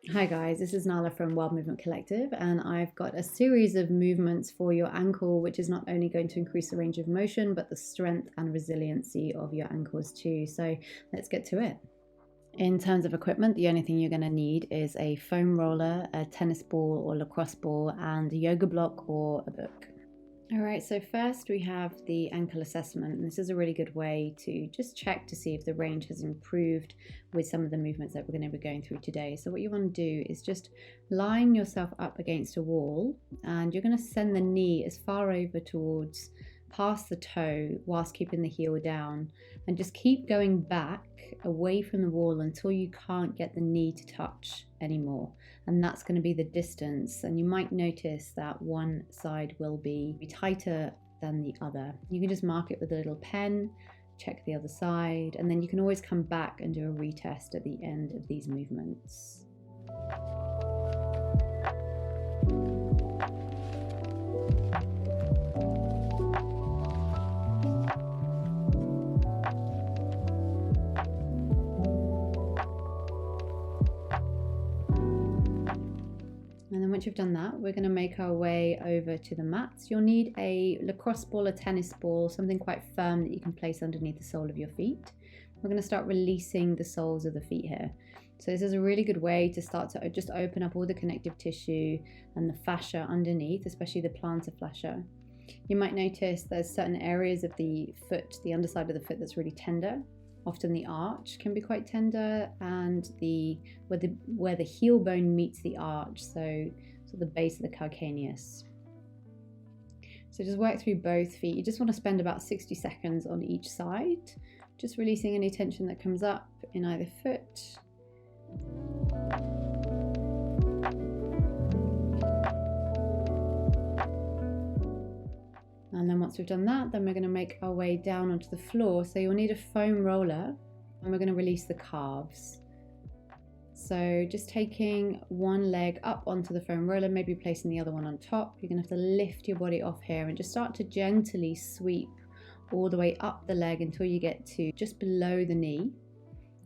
Hi guys, this is Nala from Wild Movement Collective, and I've got a series of movements for your ankle, which is not only going to increase the range of motion, but the strength and resiliency of your ankles too. So let's get to it. In terms of equipment, the only thing you're going to need is a foam roller, a tennis ball or lacrosse ball, and a yoga block or a book. All right, so first we have the ankle assessment, and this is a really good way to just check to see if the range has improved with some of the movements that we're going to be going through today. So what you want to do is just line yourself up against a wall, and you're going to send the knee as far over towards past the toe whilst keeping the heel down, and just keep going back away from the wall until you can't get the knee to touch anymore, and that's going to be the distance. And you might notice that one side will be tighter than the other. You can just mark it with a little pen, check the other side, and then you can always come back and do a retest at the end of these movements. And then once you've done that, we're going to make our way over to the mats. You'll need a lacrosse ball, a tennis ball, something quite firm that you can place underneath the sole of your feet. We're going to start releasing the soles of the feet here. So this is a really good way to start to just open up all the connective tissue and the fascia underneath, especially the plantar fascia. You might notice there's certain areas of the foot, the underside of the foot, that's really tender. Often the arch can be quite tender, and where the heel bone meets the arch, so the base of the calcaneus. So just work through both feet. You just want to spend about 60 seconds on each side, just releasing any tension that comes up in either foot. And then once we've done that, then we're going to make our way down onto the floor. So you'll need a foam roller, and we're going to release the calves. So just taking one leg up onto the foam roller, maybe placing the other one on top. You're going to have to lift your body off here and just start to gently sweep all the way up the leg until you get to just below the knee.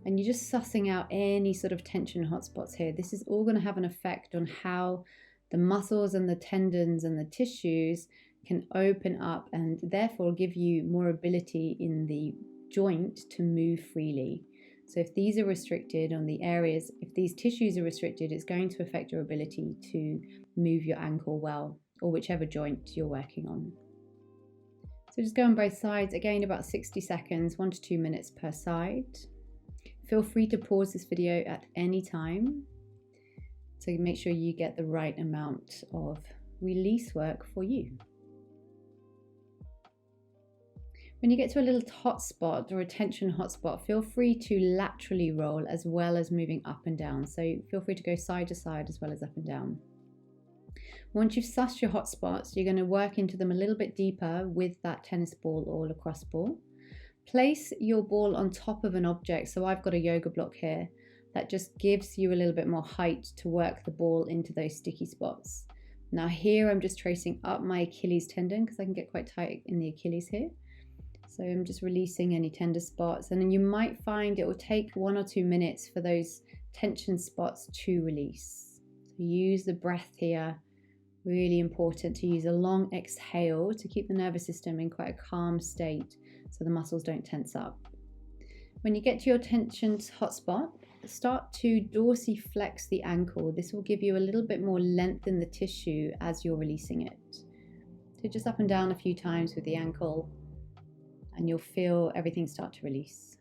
And you're just sussing out any sort of tension hotspots here. This is all going to have an effect on how the muscles and the tendons and the tissues can open up and therefore give you more ability in the joint to move freely. So if these are restricted on the areas, if these tissues are restricted, it's going to affect your ability to move your ankle well, or whichever joint you're working on. So just go on both sides, again about 60 seconds, 1 to 2 minutes per side. Feel free to pause this video at any time so make sure you get the right amount of release work for you. When you get to a little hot spot or a tension hotspot, feel free to laterally roll as well as moving up and down. So feel free to go side to side as well as up and down. Once you've sussed your hot spots, you're going to work into them a little bit deeper with that tennis ball or lacrosse ball. Place your ball on top of an object. So I've got a yoga block here that just gives you a little bit more height to work the ball into those sticky spots. Now here I'm just tracing up my Achilles tendon because I can get quite tight in the Achilles here. So I'm just releasing any tender spots, and then you might find it will take 1 or 2 minutes for those tension spots to release. So use the breath here. Really important to use a long exhale to keep the nervous system in quite a calm state so the muscles don't tense up. When you get to your tension hotspot, start to dorsiflex the ankle. This will give you a little bit more length in the tissue as you're releasing it. So just up and down a few times with the ankle, and you'll feel everything start to release.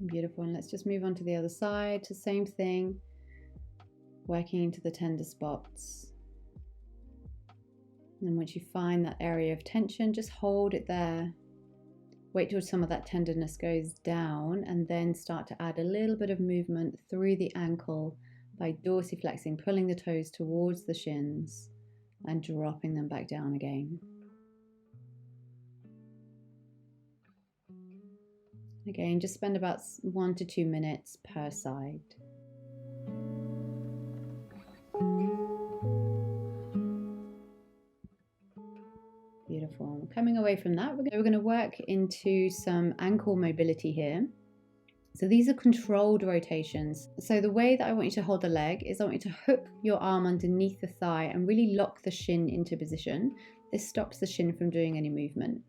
Beautiful, and let's just move on to the other side. So same thing. Working into the tender spots. And then once you find that area of tension, just hold it there. Wait till some of that tenderness goes down, and then start to add a little bit of movement through the ankle by dorsiflexing, pulling the toes towards the shins and dropping them back down again. Again, just spend about 1 to 2 minutes per side. Beautiful. Coming away from that, we're going to work into some ankle mobility here. So these are controlled rotations. So the way that I want you to hold the leg is I want you to hook your arm underneath the thigh and really lock the shin into position. This stops the shin from doing any movement.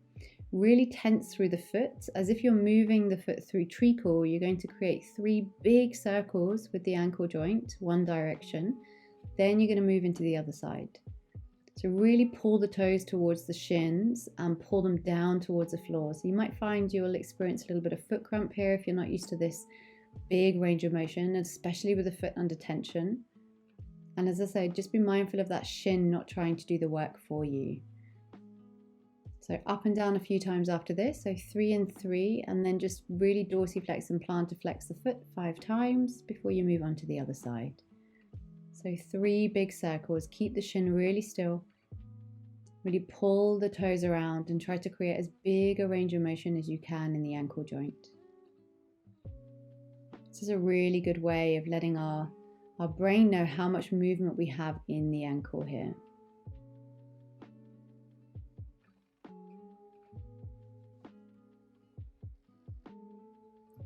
Really tense through the foot, as if you're moving the foot through treacle. You're going to create 3 big circles with the ankle joint, one direction. Then you're going to move into the other side. So really pull the toes towards the shins and pull them down towards the floor. So you might find you'll experience a little bit of foot cramp here if you're not used to this big range of motion, especially with the foot under tension. And as I say, just be mindful of that shin not trying to do the work for you. So up and down a few times after this, so 3 and 3, and then just really dorsiflex and plantarflex the foot 5 times before you move on to the other side. So 3 big circles, keep the shin really still, really pull the toes around and try to create as big a range of motion as you can in the ankle joint. This is a really good way of letting our brain know how much movement we have in the ankle here.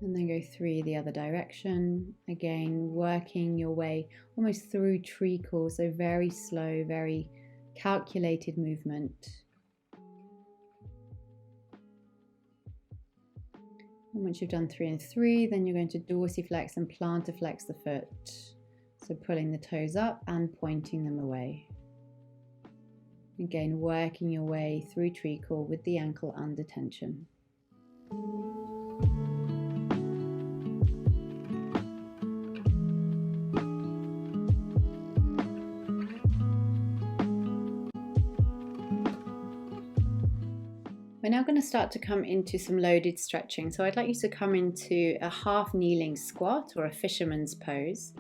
And then go 3 the other direction. Again, working your way almost through treacle, so very slow, very calculated movement. And once you've done 3 and 3, then you're going to dorsiflex and plantarflex the foot. So pulling the toes up and pointing them away. Again, working your way through treacle with the ankle under tension. We're now going to start to come into some loaded stretching. So I'd like you to come into a half kneeling squat or a fisherman's pose.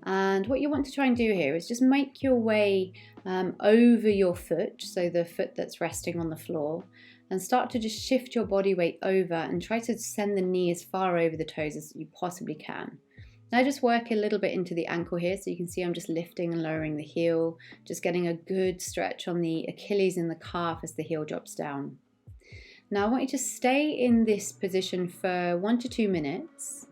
And what you want to try and do here is just make your way over your foot, so the foot that's resting on the floor, and start to just shift your body weight over and try to send the knee as far over the toes as you possibly can. Now just work a little bit into the ankle here, so you can see I'm just lifting and lowering the heel, just getting a good stretch on the Achilles and the calf as the heel drops down. Now I want you to stay in this position for 1 to 2 minutes.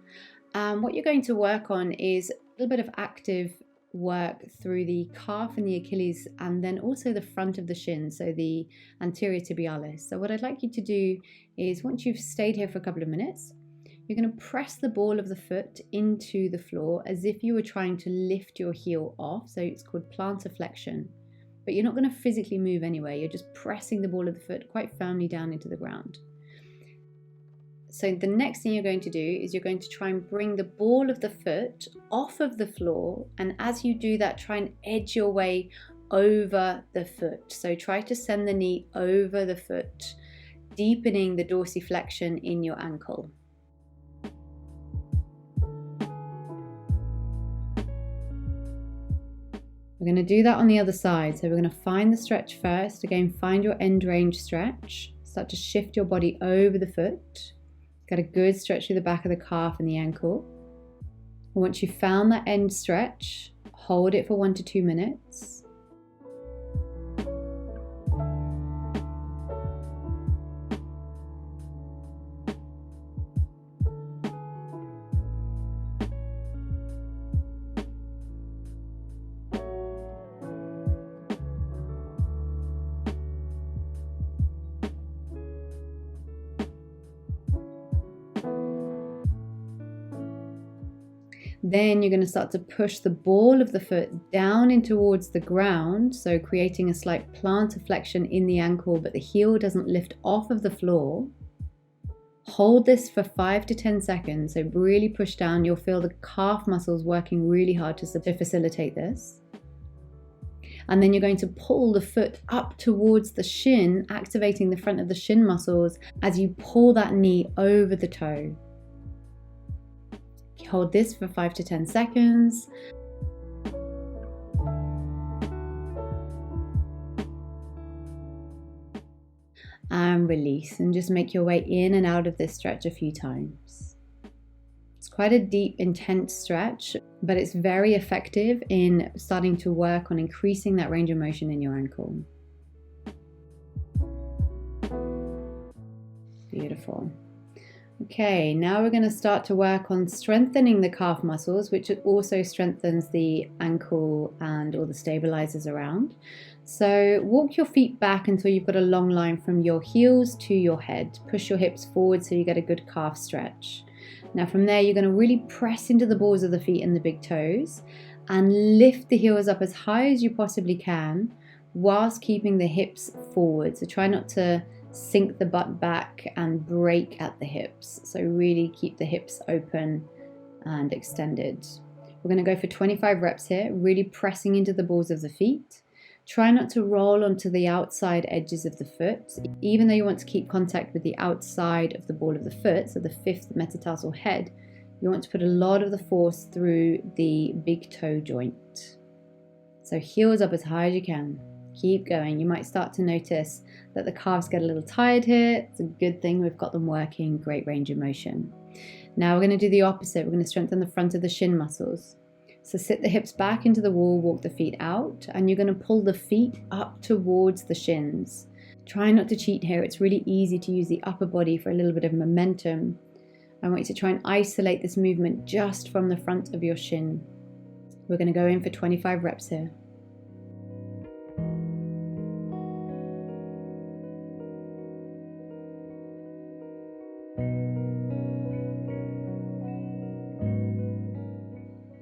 What you're going to work on is a little bit of active work through the calf and the Achilles, and then also the front of the shin, so the anterior tibialis. So what I'd like you to do is, once you've stayed here for a couple of minutes, you're going to press the ball of the foot into the floor as if you were trying to lift your heel off. So it's called plantar flexion. But you're not going to physically move anyway. You're just pressing the ball of the foot quite firmly down into the ground. So the next thing you're going to do is you're going to try and bring the ball of the foot off of the floor. And as you do that, try and edge your way over the foot. So try to send the knee over the foot, deepening the dorsiflexion in your ankle. We're going to do that on the other side. So we're going to find the stretch first. Again, find your end range stretch. Start to shift your body over the foot. Get a good stretch through the back of the calf and the ankle. And once you've found that end stretch, hold it for 1 to 2 minutes. Then you're going to start to push the ball of the foot down in towards the ground, so creating a slight plantar flexion in the ankle, but the heel doesn't lift off of the floor. Hold this for 5 to 10 seconds, so really push down. You'll feel the calf muscles working really hard to facilitate this. And then you're going to pull the foot up towards the shin, activating the front of the shin muscles as you pull that knee over the toe. Hold this for 5 to 10 seconds. and release, and just make your way in and out of this stretch a few times. It's quite a deep, intense stretch, but it's very effective in starting to work on increasing that range of motion in your ankle. Beautiful. Okay, now we're going to start to work on strengthening the calf muscles, which also strengthens the ankle and all the stabilizers around. So walk your feet back until you've got a long line from your heels to your head. Push your hips forward so you get a good calf stretch. Now from there, you're going to really press into the balls of the feet and the big toes and lift the heels up as high as you possibly can whilst keeping the hips forward. So try not to sink the butt back and break at the hips. So really keep the hips open and extended. We're going to go for 25 reps here, really pressing into the balls of the feet. Try not to roll onto the outside edges of the foot, even though you want to keep contact with the outside of the ball of the foot, so the fifth metatarsal head. You want to put a lot of the force through the big toe joint. So heels up as high as you can. Keep going. You might start to notice that the calves get a little tired here. It's a good thing we've got them working, great range of motion. Now we're going to do the opposite. We're going to strengthen the front of the shin muscles. So sit the hips back into the wall, walk the feet out, and you're going to pull the feet up towards the shins. Try not to cheat here. It's really easy to use the upper body for a little bit of momentum. I want you to try and isolate this movement just from the front of your shin. We're going to go in for 25 reps here.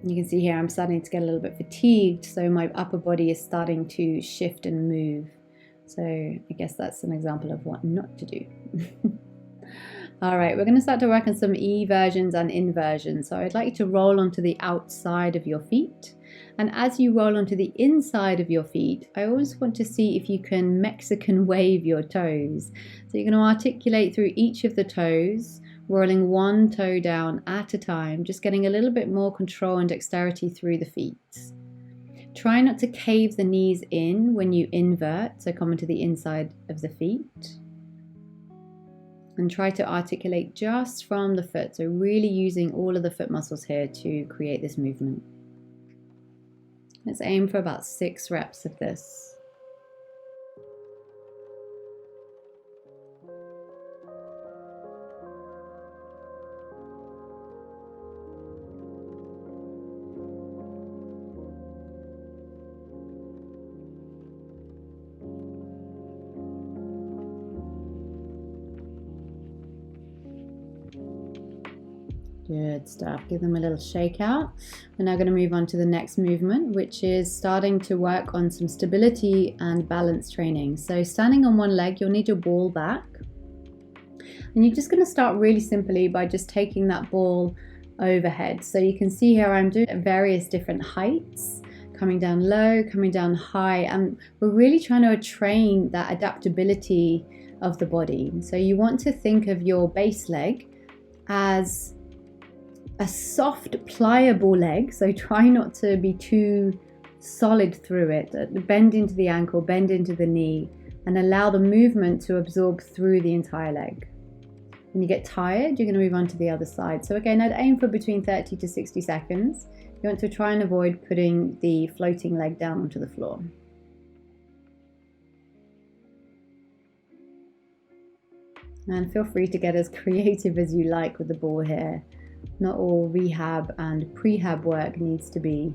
You can see here I'm starting to get a little bit fatigued, so my upper body is starting to shift and move. So I guess that's an example of what not to do. All right, we're going to start to work on some eversions and inversions. So I'd like you to roll onto the outside of your feet. And as you roll onto the inside of your feet, I always want to see if you can Mexican wave your toes. So you're going to articulate through each of the toes, rolling one toe down at a time, just getting a little bit more control and dexterity through the feet. Try not to cave the knees in when you invert, so come into the inside of the feet. And try to articulate just from the foot, so really using all of the foot muscles here to create this movement. Let's aim for about 6 reps of this. Good stuff. Give them a little shake out. We're now going to move on to the next movement, which is starting to work on some stability and balance training. So standing on one leg, you'll need your ball back. And you're just going to start really simply by just taking that ball overhead. So you can see here I'm doing at various different heights, coming down low, coming down high. And we're really trying to train that adaptability of the body. So you want to think of your base leg as a soft, pliable leg, so try not to be too solid through it. Bend into the ankle, bend into the knee, and allow the movement to absorb through the entire leg. When you get tired, you're going to move on to the other side. So again, I'd aim for between 30 to 60 seconds. You want to try and avoid putting the floating leg down onto the floor. And feel free to get as creative as you like with the ball here. Not all rehab and prehab work needs to be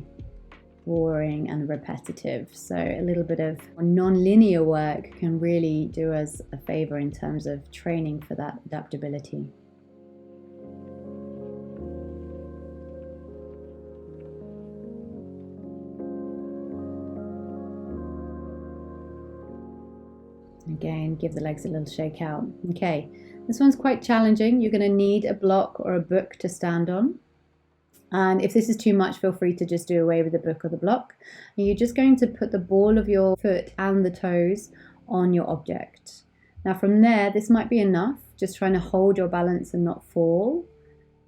boring and repetitive. So a little bit of non-linear work can really do us a favor in terms of training for that adaptability. Again, give the legs a little shake out. Okay, this one's quite challenging. You're going to need a block or a book to stand on. And if this is too much, feel free to just do away with the book or the block. And you're just going to put the ball of your foot and the toes on your object. Now from there, this might be enough, just trying to hold your balance and not fall.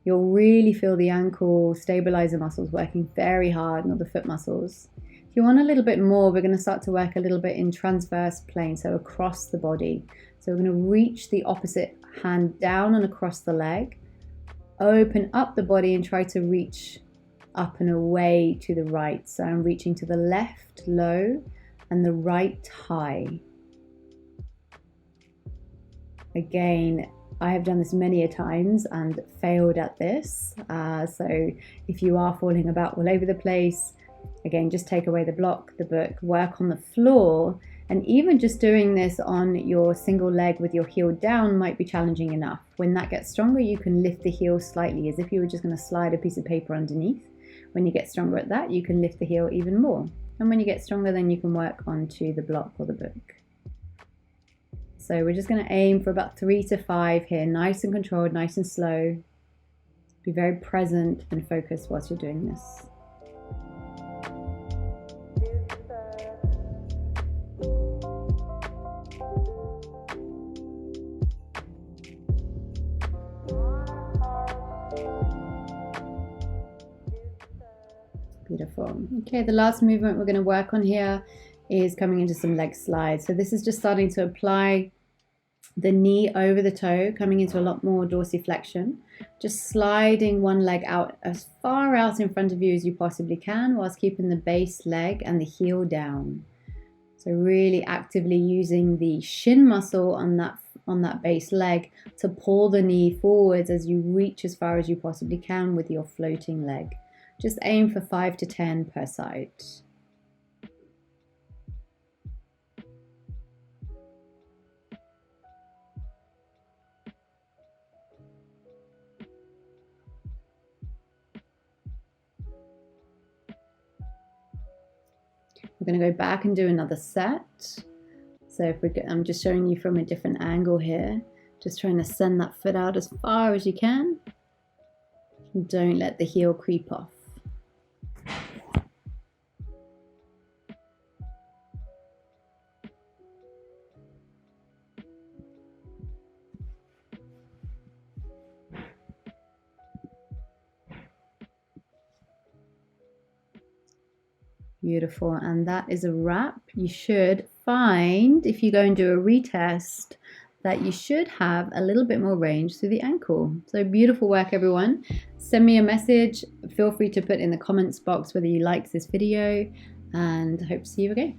You'll really feel the ankle stabilizer muscles working very hard, not the foot muscles. If you want a little bit more, we're going to start to work a little bit in transverse plane, so across the body. So we're going to reach the opposite hand down and across the leg, open up the body and try to reach up and away to the right. So I'm reaching to the left low and the right high. Again, I have done this many a times and failed at this. So if you are falling about all over the place, again, just take away the block, the book, work on the floor. And even just doing this on your single leg with your heel down might be challenging enough. When that gets stronger, you can lift the heel slightly as if you were just going to slide a piece of paper underneath. When you get stronger at that, you can lift the heel even more. And when you get stronger, then you can work onto the block or the book. So we're just going to aim for about 3 to 5 here, nice and controlled, nice and slow. Be very present and focused whilst you're doing this. Beautiful. Okay, the last movement we're going to work on here is coming into some leg slides. So this is just starting to apply the knee over the toe, coming into a lot more dorsiflexion. Just sliding one leg out as far out in front of you as you possibly can, whilst keeping the base leg and the heel down. So really actively using the shin muscle on that base leg to pull the knee forwards as you reach as far as you possibly can with your floating leg. Just aim for 5 to 10 per side. We're going to go back and do another set. So if I'm just showing you from a different angle here, just trying to send that foot out as far as you can. Don't let the heel creep off. Beautiful, and that is a wrap. You should find, if you go and do a retest, that you should have a little bit more range through the ankle. So beautiful work, everyone. Send me a message. Feel free to put in the comments box whether you liked this video, and I hope to see you again.